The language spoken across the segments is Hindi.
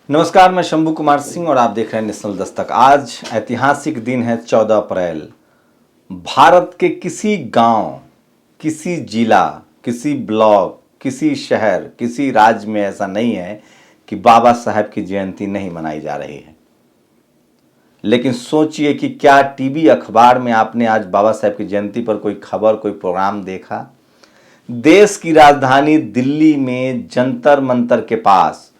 नमस्कार, मैं शंभू कुमार सिंह और आप देख रहे हैं नेशनल दस्तक। आज ऐतिहासिक दिन है 14 अप्रैल। भारत के किसी गांव, किसी जिला, किसी ब्लॉक, किसी शहर, किसी राज्य में ऐसा नहीं है कि बाबा साहब की जयंती नहीं मनाई जा रही है। लेकिन सोचिए कि क्या टीवी अखबार में आपने आज बाबा साहब की जयंती पर कोई खबर, कोई प्रोग्राम देखा? देश की राजधानी दिल्ली में जंतर मंतर के पास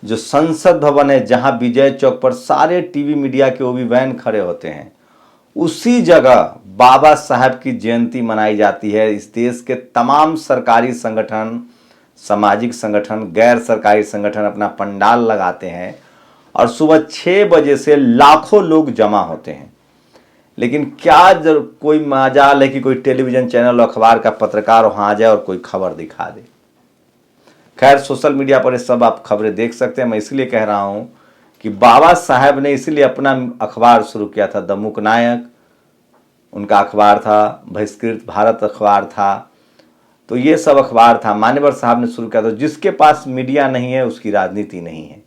जो संसद भवन है, जहां विजय चौक पर सारे टीवी मीडिया के ओबी वैन खड़े होते हैं, उसी जगह बाबा साहब की जयंती मनाई जाती है। इस देश के तमाम सरकारी संगठन, सामाजिक संगठन, गैर सरकारी संगठन अपना पंडाल लगाते हैं और सुबह 6 बजे से लाखों लोग जमा होते हैं। लेकिन क्या कोई मजाल है कि कोई टेलीविजन चैनल और अखबार का पत्रकार वहां आ जाए और कोई खबर दिखा दे? खैर, सोशल मीडिया पर ये सब आप खबरें देख सकते हैं। मैं इसलिए कह रहा हूं कि बाबा साहब ने इसलिए अपना अखबार शुरू किया था। द मुकनायक उनका अखबार था, बहिष्कृत भारत अखबार था, तो ये सब अखबार था। मान्यवर साहब ने शुरू किया था। जिसके पास मीडिया नहीं है उसकी राजनीति नहीं है।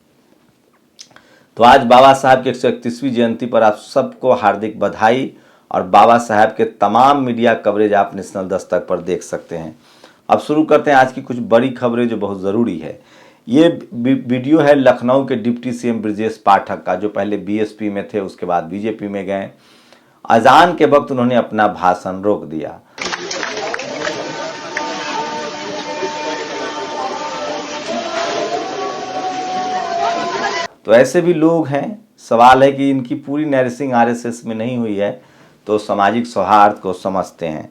तो आज बाबा साहब की 131वीं जयंती पर आप सबको हार्दिक बधाई। और बाबा साहब के तमाम मीडिया कवरेज आप नेशनल दस्तक पर देख सकते हैं। अब शुरू करते हैं आज की कुछ बड़ी खबरें जो बहुत ज़रूरी है। ये वीडियो है लखनऊ के डिप्टी सीएम ब्रजेश पाठक का, जो पहले बीएसपी में थे, उसके बाद बीजेपी में गए। अजान के वक्त उन्होंने अपना भाषण रोक दिया। तो ऐसे भी लोग हैं। सवाल है कि इनकी पूरी नैरेसिंग आरएसएस में नहीं हुई है तो सामाजिक सौहार्द को समझते हैं।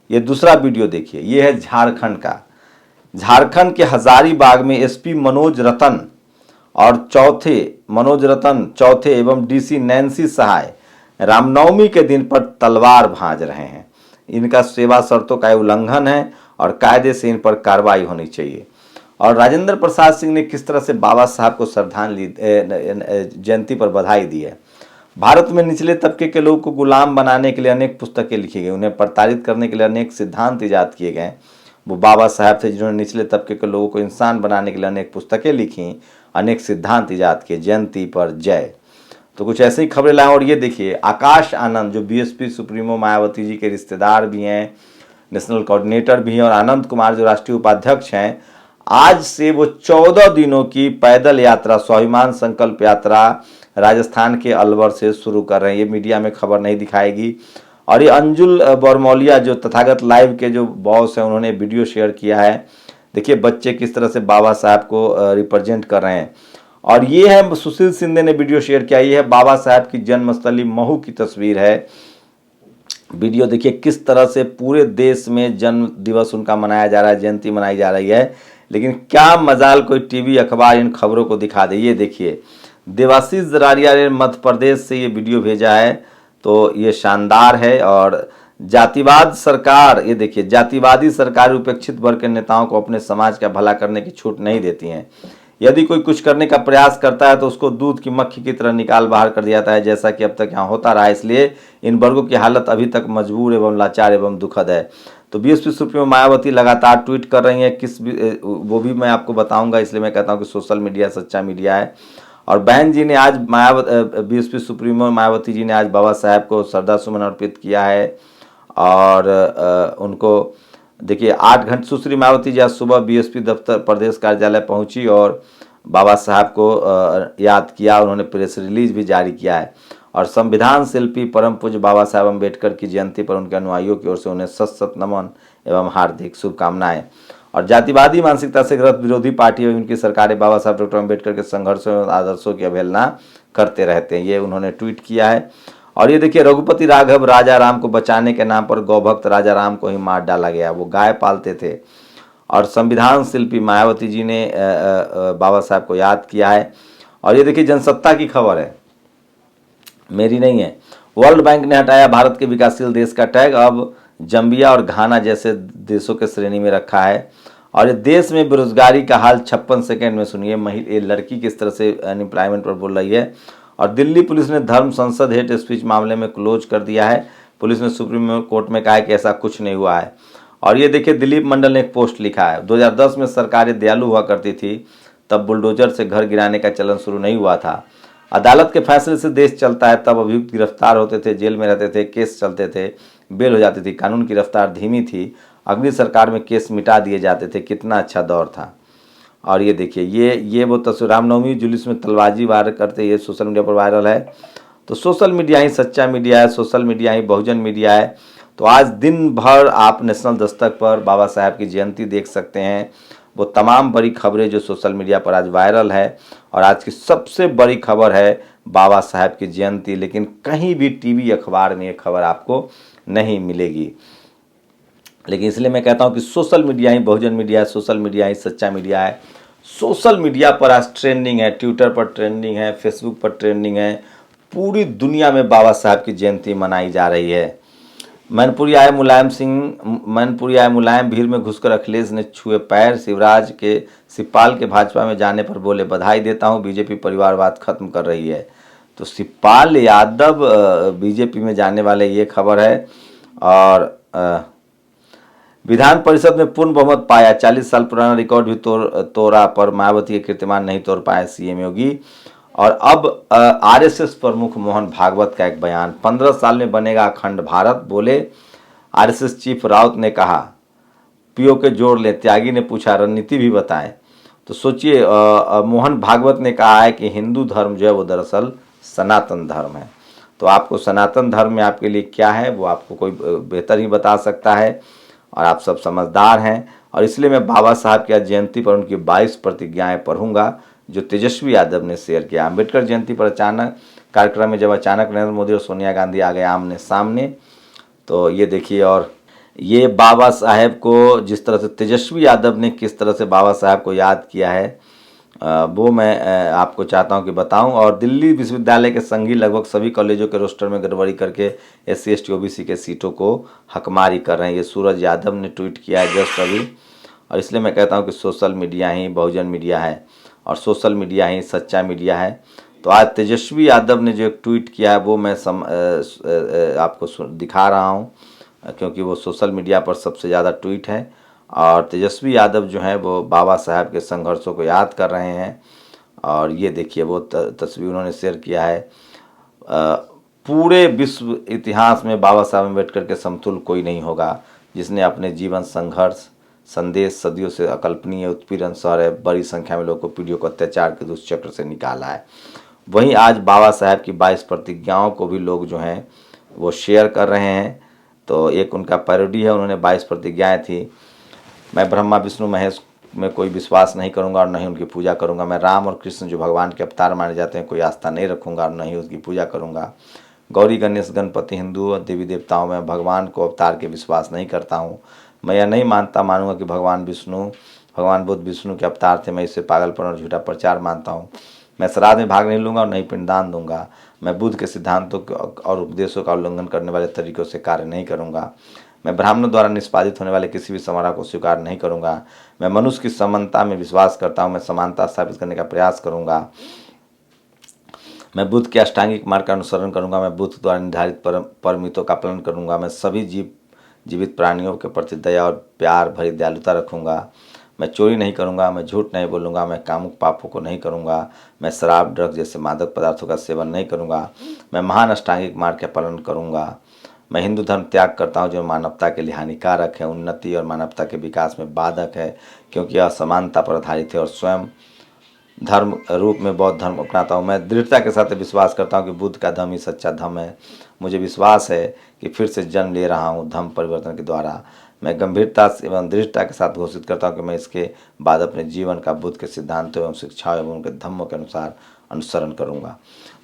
ये दूसरा वीडियो देखिए, ये है झारखंड का। झारखंड के हजारीबाग में एसपी मनोज रतन चौथे एवं डीसी नैन्सी सहाय रामनवमी के दिन पर तलवार भांज रहे हैं। इनका सेवा शर्तों का उल्लंघन है और कायदे से इन पर कार्रवाई होनी चाहिए। और राजेंद्र प्रसाद सिंह ने किस तरह से बाबा साहब को श्रद्धांजलि जयंती पर बधाई दी है। भारत में निचले तबके के लोगों को गुलाम बनाने के लिए अनेक पुस्तकें लिखी गई, उन्हें प्रताड़ित करने के लिए अनेक सिद्धांत ईजाद किए गए। वो बाबा साहब थे जिन्होंने निचले तबके के लोगों को इंसान बनाने के लिए अनेक पुस्तकें लिखी, अनेक सिद्धांत ईजाद किए। जयंती पर जय। तो कुछ ऐसी ही खबरें लाएं। और ये देखिए, आकाश आनंद जो बीएसपी सुप्रीमो मायावती जी के रिश्तेदार भी हैं, नेशनल कोऑर्डिनेटर भी हैं, और आनंद कुमार जो राष्ट्रीय उपाध्यक्ष हैं, आज से वो 14 दिनों की पैदल यात्रा, स्वाभिमान संकल्प यात्रा राजस्थान के अलवर से शुरू कर रहे हैं। ये मीडिया में खबर नहीं दिखाएगी। और ये अंजुल बरमौलिया जो तथागत लाइव के जो बॉस हैं, उन्होंने वीडियो शेयर किया है। देखिए बच्चे किस तरह से बाबा साहब को रिप्रेजेंट कर रहे हैं। और ये है सुशील शिंदे ने वीडियो शेयर किया, ये है बाबा साहब की जन्मस्थली महू की तस्वीर है। वीडियो देखिए किस तरह से पूरे देश में जन्म दिवस उनका मनाया जा रहा है, जयंती मनाई जा रही है। लेकिन क्या मजाल कोई टीवी अखबार इन खबरों को दिखा दे। ये देखिए, देवाशीष जरारिया ने मध्य प्रदेश से ये वीडियो भेजा है, तो ये शानदार है। और जातिवाद सरकार, ये देखिए, जातिवादी सरकार उपेक्षित वर्ग के नेताओं को अपने समाज का भला करने की छूट नहीं देती हैं। यदि कोई कुछ करने का प्रयास करता है तो उसको दूध की मक्खी की तरह निकाल बाहर कर दिया जाता है, जैसा कि अब तक यहाँ होता रहा। इसलिए इन वर्गों की हालत अभी तक मजबूर एवं लाचार एवं दुखद है। तो बीएसपी सुप्रीमो मायावती लगातार ट्वीट कर रही हैं, वो भी मैं आपको बताऊंगा। इसलिए मैं कहता हूं कि सोशल मीडिया सच्चा मीडिया है। और बहन जी ने आज बीएसपी सुप्रीमो मायावती जी ने आज बाबा साहब को श्रद्धा सुमन अर्पित किया है। और उनको देखिए 8 घंटे सुश्री मायावती जी आज सुबह बीएसपी दफ्तर प्रदेश कार्यालय पहुंची और बाबा साहब को याद किया। उन्होंने प्रेस रिलीज भी जारी किया है। और संविधान शिल्पी परम पूज्य बाबा साहब अम्बेडकर की जयंती पर उनके अनुयायियों की ओर से उन्हें सत नमन एवं हार्दिक शुभकामनाएं। और जातिवादी मानसिकता से ग्रस्त विरोधी पार्टी एवं उनकी सरकारें बाबा साहब डॉक्टर अम्बेडकर के संघर्षों एवं आदर्शों की अवहेलना करते रहते हैं, ये उन्होंने ट्वीट किया है। और ये देखिए, रघुपति राघव राजा राम को बचाने के नाम पर गौभक्त राजा राम को ही मार डाला गया। वो गाय पालते थे। और संविधान शिल्पी मायावती जी ने बाबा साहब को याद किया है। और ये देखिए, जनसत्ता की खबर है, मेरी नहीं है। वर्ल्ड बैंक ने हटाया भारत के विकासशील देश का टैग, अब जम्बिया और घाना जैसे देशों के श्रेणी में रखा है। और ये देश में बेरोजगारी का हाल 56 सेकंड में सुनिए। ये लड़की किस तरह से अनएम्प्लॉयमेंट पर बोल रही है। और दिल्ली पुलिस ने धर्म संसद हेट स्पीच मामले में क्लोज कर दिया है। पुलिस ने सुप्रीम कोर्ट में कहा है कि ऐसा कुछ नहीं हुआ है। और ये देखिए, दिलीप मंडल ने एक पोस्ट लिखा है, 2010 में सरकारें दयालु हुआ करती थी, तब बुलडोजर से घर गिराने का चलन शुरू नहीं हुआ था। अदालत के फैसले से देश चलता है, तब अभियुक्त गिरफ्तार होते थे, जेल में रहते थे, केस चलते थे, बेल हो जाती थी, कानून की रफ्तार धीमी थी, अगली सरकार में केस मिटा दिए जाते थे। कितना अच्छा दौर था। और ये देखिए, ये वो तस्वीर, रामनवमी जुलूस में तलवारबाजी वार करते, ये सोशल मीडिया पर वायरल है। तो सोशल मीडिया ही सच्चा मीडिया है, सोशल मीडिया ही बहुजन मीडिया है। तो आज दिन भर आप नेशनल दस्तक पर बाबा साहब की जयंती देख सकते हैं, वो तमाम बड़ी खबरें जो सोशल मीडिया पर आज वायरल है। और आज की सबसे बड़ी खबर है बाबा साहब की जयंती, लेकिन कहीं भी टीवी अखबार में ये खबर आपको नहीं मिलेगी। लेकिन इसलिए मैं कहता हूँ कि सोशल मीडिया ही बहुजन मीडिया है, सोशल मीडिया ही सच्चा मीडिया है। सोशल मीडिया पर आज ट्रेंडिंग है, ट्विटर पर ट्रेंडिंग है, फेसबुक पर ट्रेंडिंग है, पूरी दुनिया में बाबा साहब की जयंती मनाई जा रही है। मैनपुरी आए मुलायम भीड़ में घुसकर अखिलेश ने छुए पैर, शिवपाल के भाजपा में जाने पर बोले बधाई देता हूं, बीजेपी परिवारवाद खत्म कर रही है। तो शिवपाल यादव बीजेपी में जाने वाले, ये खबर है। और विधान परिषद में पूर्ण बहुमत पाया, 40 साल पुराना रिकॉर्ड भी तोड़ा, पर मायावती के कीर्तिमान नहीं तोड़ पाए सीएम योगी। और अब आरएसएस प्रमुख मोहन भागवत का एक बयान, 15 साल में बनेगा अखंड भारत, बोले आरएसएस चीफ राउत ने कहा पीओ के जोड़ ले। त्यागी ने पूछा रणनीति भी बताएं। तो सोचिए, मोहन भागवत ने कहा है कि हिंदू धर्म जो है वो दरअसल सनातन धर्म है। तो आपको सनातन धर्म में आपके लिए क्या है वो आपको कोई बेहतर ही बता सकता है, और आप सब समझदार हैं। और इसलिए मैं बाबा साहब की जयंती पर उनकी 22 प्रतिज्ञाएं पढ़ूंगा जो तेजस्वी यादव ने शेयर किया। अम्बेडकर जयंती पर अचानक कार्यक्रम में जब अचानक नरेंद्र मोदी और सोनिया गांधी आ गए आमने सामने, तो ये देखिए। और ये बाबा साहेब को जिस तरह से तेजस्वी यादव ने किस तरह से बाबा साहब को याद किया है, वो मैं आपको चाहता हूं कि बताऊं। और दिल्ली विश्वविद्यालय के संघी लगभग सभी कॉलेजों के रोस्टर में गड़बड़ी करके SC ST OBC के सीटों को हकमारी कर रहे हैं। ये सूरज यादव ने ट्वीट किया है जस्ट अभी। और इसलिए मैं कहता हूं कि सोशल मीडिया ही बहुजन मीडिया है, और सोशल मीडिया ही सच्चा मीडिया है। तो आज तेजस्वी यादव ने जो एक ट्वीट किया है वो मैं आपको दिखा रहा हूं, क्योंकि वो सोशल मीडिया पर सबसे ज़्यादा ट्वीट है। और तेजस्वी यादव जो है वो बाबा साहब के संघर्षों को याद कर रहे हैं। और ये देखिए, वो तस्वीर उन्होंने शेयर किया है। पूरे विश्व इतिहास में बाबा साहब अम्बेडकर के समतुल्य कोई नहीं होगा, जिसने अपने जीवन संघर्ष संदेश सदियों से अकल्पनीय उत्पीड़न सह बड़ी संख्या में लोगों को पीढ़ियों को अत्याचार के दुष्चक्र से निकाला है। वहीं आज बाबा साहब की 22 प्रतिज्ञाओं को भी लोग जो हैं वो शेयर कर रहे हैं। तो एक उनका पैरोडी है, उन्होंने 22 प्रतिज्ञाएं थी। मैं ब्रह्मा विष्णु महेश में कोई विश्वास नहीं करूंगा और न ही उनकी पूजा करूंगा। मैं राम और कृष्ण जो भगवान के अवतार माने जाते हैं कोई आस्था नहीं रखूंगा और न ही उसकी पूजा करूंगा। गौरी गणेश गणपति हिंदू और देवी देवताओं में भगवान को अवतार के विश्वास नहीं करता हूँ। मैं यह नहीं मानूंगा कि भगवान बुद्ध विष्णु के अवतार थे। मैं इसे पागलपन और झूठा प्रचार मानता हूँ। मैं श्राद्ध में भाग नहीं लूंगा और नहीं पिंडदान दूंगा। मैं बुद्ध के सिद्धांतों और उपदेशों का उल्लंघन करने वाले तरीकों से कार्य नहीं करूंगा। मैं ब्राह्मणों द्वारा निष्पादित होने वाले किसी भी समारोह को स्वीकार नहीं करूंगा। मैं मनुष्य की समानता में विश्वास करता हूं। मैं समानता स्थापित करने का प्रयास करूंगा। मैं बुद्ध के अष्टांगिक मार्ग का अनुसरण करूंगा। मैं बुद्ध द्वारा निर्धारित परमितों का पालन करूंगा। मैं सभी जीवित प्राणियों के प्रति दया और प्यार भरी दयालुता रखूंगा। मैं चोरी नहीं करूंगा। मैं झूठ नहीं बोलूंगा। मैं कामुक पापों को नहीं करूंगा। मैं शराब ड्रग्स जैसे मादक पदार्थों का सेवन नहीं करूंगा। मैं महान अष्टांगिक मार्ग का पालन करूंगा। मैं हिंदू धर्म त्याग करता हूं जो मानवता के लिए हानिकारक है, उन्नति और मानवता के विकास में बाधक है, क्योंकि यह असमानता पर आधारित है, और स्वयं धर्म रूप में बौद्ध धर्म अपनाता हूँ। मैं दृढ़ता के साथ विश्वास करता हूँ कि बुद्ध का धर्म ही सच्चा धर्म है। मुझे विश्वास है कि फिर से जन्म ले रहा हूँ धर्म परिवर्तन के द्वारा। मैं गंभीरता एवं दृढ़ता के साथ घोषित करता हूँ कि मैं इसके बाद अपने जीवन का बुद्ध के सिद्धांतों एवं शिक्षाओं एवं उनके धर्मों के अनुसार अनुसरण करूँगा।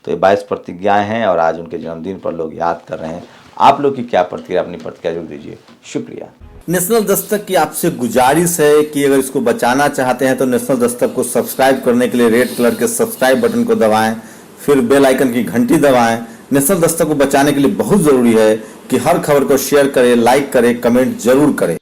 तो ये 22 प्रतिज्ञाएँ हैं और आज उनके जन्मदिन पर लोग याद कर रहे हैं। आप लोग की क्या प्रतिक्रिया, अपनी प्रतिक्रिया जरूर दीजिए। शुक्रिया। नेशनल दस्तक की आपसे गुजारिश है कि अगर इसको बचाना चाहते हैं तो नेशनल दस्तक को सब्सक्राइब करने के लिए रेड कलर के सब्सक्राइब बटन को दबाएं, फिर बेल आइकन की घंटी दबाएं। नेशनल दस्तक को बचाने के लिए बहुत ज़रूरी है कि हर खबर को शेयर करें, लाइक करें, कमेंट जरूर करें।